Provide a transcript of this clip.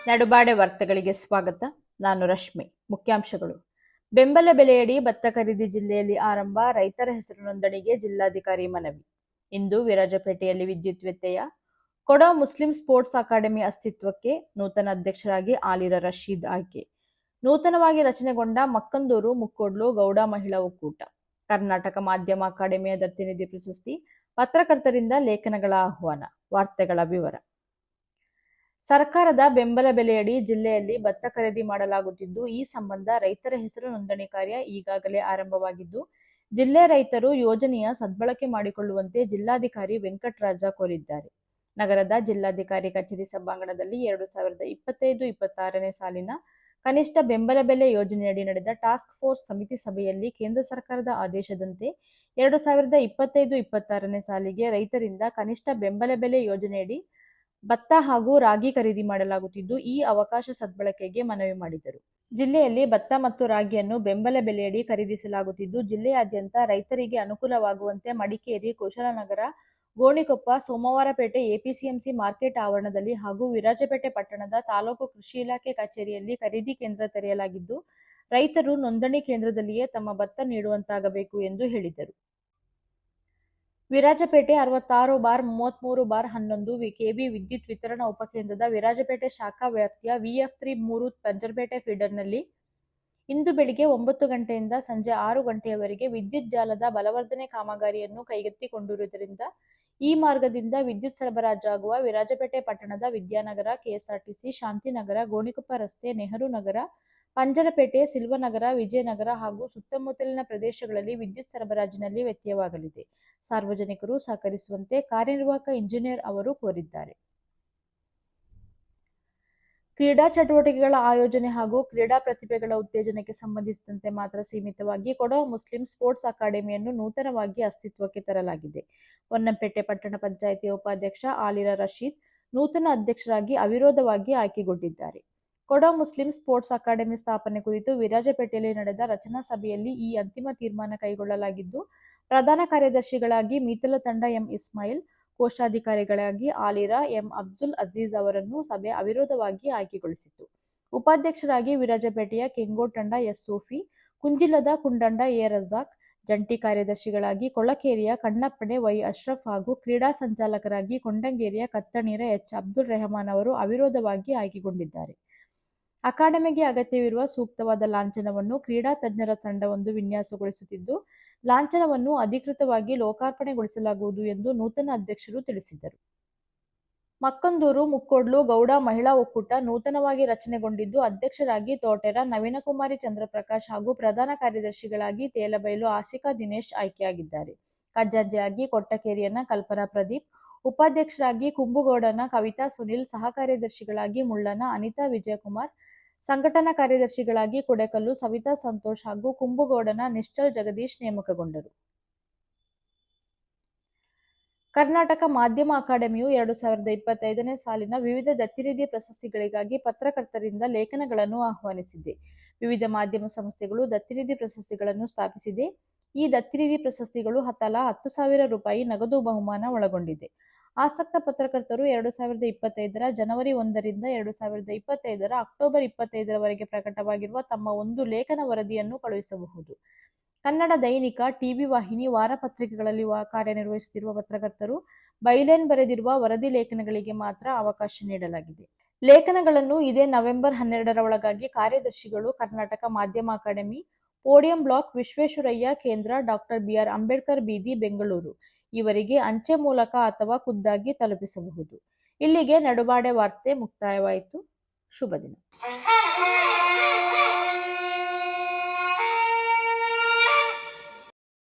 ನಡುಬಾಡೆ ವಾರ್ತೆಗಳಿಗೆ ಸ್ವಾಗತ. ನಾನು ರಶ್ಮಿ. ಮುಖ್ಯಾಂಶಗಳು. ಬೆಂಬಲ ಬೆಲೆಯಡಿ ಭತ್ತ ಖರೀದಿ ಜಿಲ್ಲೆಯಲ್ಲಿ ಆರಂಭ. ರೈತರ ಹೆಸರು ನೋಂದಣಿಗೆ ಜಿಲ್ಲಾಧಿಕಾರಿ ಮನವಿ. ಇಂದು ವಿರಾಜಪೇಟೆಯಲ್ಲಿ ವಿದ್ಯುತ್ ವ್ಯತ್ಯಯ. ಕೊಡವ ಮುಸ್ಲಿಂ ಸ್ಪೋರ್ಟ್ಸ್ ಅಕಾಡೆಮಿ ಅಸ್ತಿತ್ವಕ್ಕೆ ನೂತನ ಅಧ್ಯಕ್ಷರಾಗಿ ಆಲಿರ ರಶೀದ್ ಆಯ್ಕೆ. ನೂತನವಾಗಿ ರಚನೆಗೊಂಡ ಮಕ್ಕಂದೂರು ಮುಕ್ಕೋಡ್ಲು ಗೌಡ ಮಹಿಳಾ ಒಕ್ಕೂಟ. ಕರ್ನಾಟಕ ಮಾಧ್ಯಮ ಅಕಾಡೆಮಿಯ ದತ್ತಿನಿಧಿ ಪ್ರಶಸ್ತಿ. ಪತ್ರಕರ್ತರಿಂದ ಲೇಖನಗಳ ಆಹ್ವಾನ. ವಾರ್ತೆಗಳ ವಿವರ. ಸರ್ಕಾರದ ಬೆಂಬಲ ಬೆಲೆಯಡಿ ಜಿಲ್ಲೆಯಲ್ಲಿ ಭತ್ತ ಖರೀದಿ ಮಾಡಲಾಗುತ್ತಿದ್ದು, ಈ ಸಂಬಂಧ ರೈತರ ಹೆಸರು ನೋಂದಣಿ ಕಾರ್ಯ ಈಗಾಗಲೇ ಆರಂಭವಾಗಿದ್ದು, ಜಿಲ್ಲೆ ರೈತರು ಯೋಜನೆಯ ಸದ್ಬಳಕೆ ಮಾಡಿಕೊಳ್ಳುವಂತೆ ಜಿಲ್ಲಾಧಿಕಾರಿ ವೆಂಕಟರಾಜ ಕೋರಿದ್ದಾರೆ. ನಗರದ ಜಿಲ್ಲಾಧಿಕಾರಿ ಕಚೇರಿ ಸಭಾಂಗಣದಲ್ಲಿ 2025-26ನೇ ಸಾಲಿನ ಕನಿಷ್ಠ ಬೆಂಬಲ ಬೆಲೆ ಯೋಜನೆಯಡಿ ನಡೆದ ಟಾಸ್ಕ್ ಫೋರ್ಸ್ ಸಮಿತಿ ಸಭೆಯಲ್ಲಿ ಕೇಂದ್ರ ಸರ್ಕಾರದ ಆದೇಶದಂತೆ 2025-26ನೇ ಸಾಲಿಗೆ ರೈತರಿಂದ ಕನಿಷ್ಠ ಬೆಂಬಲ ಬೆಲೆ ಯೋಜನೆಯಡಿ ಭತ್ತ ಹಾಗೂ ರಾಗಿ ಖರೀದಿ ಮಾಡಲಾಗುತ್ತಿದ್ದು, ಈ ಅವಕಾಶ ಸದ್ಬಳಕೆಗೆ ಮನವಿ ಮಾಡಿದರು. ಜಿಲ್ಲೆಯಲ್ಲಿ ಭತ್ತ ಮತ್ತು ರಾಗಿಯನ್ನು ಬೆಂಬಲ ಬೆಲೆಯಡಿ ಖರೀದಿಸಲಾಗುತ್ತಿದ್ದು, ಜಿಲ್ಲೆಯಾದ್ಯಂತ ರೈತರಿಗೆ ಅನುಕೂಲವಾಗುವಂತೆ ಮಡಿಕೇರಿ, ಕುಶಾಲನಗರ, ಗೋಣಿಕೊಪ್ಪ, ಸೋಮವಾರಪೇಟೆ ಎಪಿಎಂಸಿ ಮಾರ್ಕೆಟ್ ಆವರಣದಲ್ಲಿ ಹಾಗೂ ವಿರಾಜಪೇಟೆ ಪಟ್ಟಣದ ತಾಲೂಕು ಕೃಷಿ ಇಲಾಖೆ ಕಚೇರಿಯಲ್ಲಿ ಖರೀದಿ ಕೇಂದ್ರ ತೆರೆಯಲಾಗಿದ್ದು, ರೈತರು ನೋಂದಣಿ ಕೇಂದ್ರದಲ್ಲಿಯೇ ತಮ್ಮ ಭತ್ತ ನೀಡುವಂತಾಗಬೇಕು ಎಂದು ಹೇಳಿದರು. ವಿರಾಜಪೇಟೆ 66/33/11 ಕೆವಿ ವಿದ್ಯುತ್ ವಿತರಣಾ ಉಪಕೇಂದ್ರದ ವಿರಾಜಪೇಟೆ ಶಾಖಾ ವ್ಯಾಪ್ತಿಯ ವಿಎಫ್3 3 ಪಂಜರಪೇಟೆ ಫೀಡರ್ನಲ್ಲಿ ಇಂದು ಬೆಳಿಗ್ಗೆ 9 ಗಂಟೆಯಿಂದ ಸಂಜೆ 6 ಗಂಟೆಯವರೆಗೆ ವಿದ್ಯುತ್ ಜಾಲದ ಬಲವರ್ಧನೆ ಕಾಮಗಾರಿಯನ್ನು ಕೈಗೆತ್ತಿಕೊಂಡಿರುವುದರಿಂದ ಈ ಮಾರ್ಗದಿಂದ ವಿದ್ಯುತ್ ಸರಬರಾಜಾಗುವ ವಿರಾಜಪೇಟೆ ಪಟ್ಟಣದ ವಿದ್ಯಾನಗರ, ಕೆಎಸ್ಆರ್ಟಿಸಿ, ಶಾಂತಿನಗರ, ಗೋಣಿಕೊಪ್ಪ ರಸ್ತೆ, ನೆಹರು ನಗರ, ಪಂಜರಪೇಟೆ, ಸಿಲ್ವನಗರ, ವಿಜಯನಗರ ಹಾಗೂ ಸುತ್ತಮುತ್ತಲಿನ ಪ್ರದೇಶಗಳಲ್ಲಿ ವಿದ್ಯುತ್ ಸರಬರಾಜಿನಲ್ಲಿ ವ್ಯತ್ಯಯವಾಗಲಿದೆ. ಸಾರ್ವಜನಿಕರು ಸಹಕರಿಸುವಂತೆ ಕಾರ್ಯನಿರ್ವಾಹಕ ಇಂಜಿನಿಯರ್ ಅವರು ಕೋರಿದ್ದಾರೆ. ಕ್ರೀಡಾ ಚಟುವಟಿಕೆಗಳ ಆಯೋಜನೆ ಹಾಗೂ ಕ್ರೀಡಾ ಪ್ರತಿಭೆಗಳ ಉತ್ತೇಜನಕ್ಕೆ ಸಂಬಂಧಿಸಿದಂತೆ ಮಾತ್ರ ಸೀಮಿತವಾಗಿ ಕೊಡವ ಮುಸ್ಲಿಂ ಸ್ಪೋರ್ಟ್ಸ್ ಅಕಾಡೆಮಿಯನ್ನು ನೂತನವಾಗಿ ಅಸ್ತಿತ್ವಕ್ಕೆ ತರಲಾಗಿದೆ. ಹೊನ್ನಂಪೇಟೆ ಪಟ್ಟಣ ಪಂಚಾಯಿತಿಯ ಉಪಾಧ್ಯಕ್ಷ ಆಲಿರ ರಶೀದ್ ನೂತನ ಅಧ್ಯಕ್ಷರಾಗಿ ಅವಿರೋಧವಾಗಿ ಆಯ್ಕೆಗೊಂಡಿದ್ದಾರೆ. ಕೊಡವ ಮುಸ್ಲಿಂ ಸ್ಪೋರ್ಟ್ಸ್ ಅಕಾಡೆಮಿ ಸ್ಥಾಪನೆ ಕುರಿತು ವಿರಾಜಪೇಟೆಯಲ್ಲಿ ನಡೆದ ರಚನಾ ಸಭೆಯಲ್ಲಿ ಈ ಅಂತಿಮ ತೀರ್ಮಾನ ಕೈಗೊಳ್ಳಲಾಗಿದ್ದು, ಪ್ರಧಾನ ಕಾರ್ಯದರ್ಶಿಗಳಾಗಿ ಮೀತಲ ತಂಡ ಎಂ ಇಸ್ಮಾಯಿಲ್, ಕೋಶಾಧಿಕಾರಿಗಳಾಗಿ ಆಲಿರ ಎಂ ಅಬ್ದುಲ್ ಅಜೀಜ್ ಅವರನ್ನು ಸಭೆ ಅವಿರೋಧವಾಗಿ ಆಯ್ಕೆಗೊಳಿಸಿತು. ಉಪಾಧ್ಯಕ್ಷರಾಗಿ ವಿರಾಜಪೇಟೆಯ ಕೆಂಗೋಟಂಡ ಎಸ್ ಸೂಫಿ, ಕುಂಜಿಲ್ಲದ ಕುಂಡಂಡ ಎ ರಜಾಕ್, ಜಂಟಿ ಕಾರ್ಯದರ್ಶಿಗಳಾಗಿ ಕೊಳಕೇರಿಯ ಕಣ್ಣಪ್ಪಣೆ ವೈ ಅಶ್ರಫ್ ಹಾಗೂ ಕ್ರೀಡಾ ಸಂಚಾಲಕರಾಗಿ ಕೊಂಡಂಗೇರಿಯ ಕತ್ತಣೀರ ಎಚ್ ಅಬ್ದುಲ್ ರೆಹಮಾನ್ ಅವರು ಅವಿರೋಧವಾಗಿ ಆಯ್ಕೆಗೊಂಡಿದ್ದಾರೆ. ಅಕಾಡೆಮಿಗೆ ಅಗತ್ಯವಿರುವ ಸೂಕ್ತವಾದ ಲಾಂಛನವನ್ನು ಕ್ರೀಡಾ ತಜ್ಞರ ತಂಡವೊಂದು ವಿನ್ಯಾಸಗೊಳಿಸುತ್ತಿದ್ದು, ಲಾಂಛನವನ್ನು ಅಧಿಕೃತವಾಗಿ ಲೋಕಾರ್ಪಣೆಗೊಳಿಸಲಾಗುವುದು ಎಂದು ನೂತನ ಅಧ್ಯಕ್ಷರು ತಿಳಿಸಿದರು. ಮಕ್ಕಂದೂರು ಮುಕ್ಕೋಡ್ಲು ಗೌಡ ಮಹಿಳಾ ಒಕ್ಕೂಟ ನೂತನವಾಗಿ ರಚನೆಗೊಂಡಿದ್ದು, ಅಧ್ಯಕ್ಷರಾಗಿ ತೋಟೆರ ನವೀನಕುಮಾರಿ ಚಂದ್ರಪ್ರಕಾಶ್ ಹಾಗೂ ಪ್ರಧಾನ ಕಾರ್ಯದರ್ಶಿಗಳಾಗಿ ತೇಲಬೈಲು ಆಶಿಕಾ ದಿನೇಶ್ ಆಯ್ಕೆಯಾಗಿದ್ದಾರೆ. ಖಜಾಂಚಿಯಾಗಿ ಕೊಟ್ಟಕೇರಿಯನ ಕಲ್ಪನಾ ಪ್ರದೀಪ್, ಉಪಾಧ್ಯಕ್ಷರಾಗಿ ಕುಂಬುಗೌಡನ ಕವಿತಾ ಸುನಿಲ್, ಸಹ ಕಾರ್ಯದರ್ಶಿಗಳಾಗಿ ಮುಳ್ಳನ ಅನಿತಾ ವಿಜಯಕುಮಾರ್, ಸಂಘಟನಾ ಕಾರ್ಯದರ್ಶಿಗಳಾಗಿ ಕುಡೆಕಲ್ಲು ಸವಿತಾ ಸಂತೋಷ್ ಹಾಗೂ ಕುಂಬುಗೌಡನ ನಿಶ್ಚಲ್ ಜಗದೀಶ್ ನೇಮಕಗೊಂಡರು. ಕರ್ನಾಟಕ ಮಾಧ್ಯಮ ಅಕಾಡೆಮಿಯು 2025ನೇ ಸಾಲಿನ ವಿವಿಧ ದತ್ತಿನಿಧಿ ಪ್ರಶಸ್ತಿಗಳಿಗಾಗಿ ಪತ್ರಕರ್ತರಿಂದ ಲೇಖನಗಳನ್ನು ಆಹ್ವಾನಿಸಿದೆ. ವಿವಿಧ ಮಾಧ್ಯಮ ಸಂಸ್ಥೆಗಳು ದತ್ತಿನಿಧಿ ಪ್ರಶಸ್ತಿಗಳನ್ನು ಸ್ಥಾಪಿಸಿದೆ. ಈ ದತ್ತಿನಿಧಿ ಪ್ರಶಸ್ತಿಗಳು ತಲಾ 10,000 ರೂಪಾಯಿ ನಗದು ಬಹುಮಾನ ಒಳಗೊಂಡಿದೆ. ಆಸಕ್ತ ಪತ್ರಕರ್ತರು 2025ರ ಜನವರಿ 1ರಿಂದ 2025ರ ಅಕ್ಟೋಬರ್ 25ರವರೆಗೆ ಪ್ರಕಟವಾಗಿರುವ ತಮ್ಮ ಒಂದು ಲೇಖನ ವರದಿಯನ್ನು ಕಳುಹಿಸಬಹುದು. ಕನ್ನಡ ದೈನಿಕ, ಟಿವಿ ವಾಹಿನಿ, ವಾರಪತ್ರಿಕೆಗಳಲ್ಲಿ ಕಾರ್ಯನಿರ್ವಹಿಸುತ್ತಿರುವ ಪತ್ರಕರ್ತರು ಬೈಲೈನ್ ಬರೆದಿರುವ ವರದಿ ಲೇಖನಗಳಿಗೆ ಮಾತ್ರ ಅವಕಾಶ ನೀಡಲಾಗಿದೆ. ಲೇಖನಗಳನ್ನು ಇದೇ ನವೆಂಬರ್ 12ರ ಒಳಗಾಗಿ ಕಾರ್ಯದರ್ಶಿಗಳು, ಕರ್ನಾಟಕ ಮಾಧ್ಯಮ ಅಕಾಡೆಮಿ, ಪೋಡಿಯಂ ಬ್ಲಾಕ್, ವಿಶ್ವೇಶ್ವರಯ್ಯ ಕೇಂದ್ರ, ಡಾಕ್ಟರ್ ಬಿ.ಆರ್. ಅಂಬೇಡ್ಕರ್ ಬೀದಿ, ಬೆಂಗಳೂರು ಇವರಿಗೆ ಅಂಚೆ ಮೂಲಕ ಅಥವಾ ಖುದ್ದಾಗಿ ತಲುಪಿಸಬಹುದು. ಇಲ್ಲಿಗೆ ನಡುಬಾಡೆ ವಾರ್ತೆ ಮುಕ್ತಾಯವಾಯಿತು. ಶುಭ ದಿನ.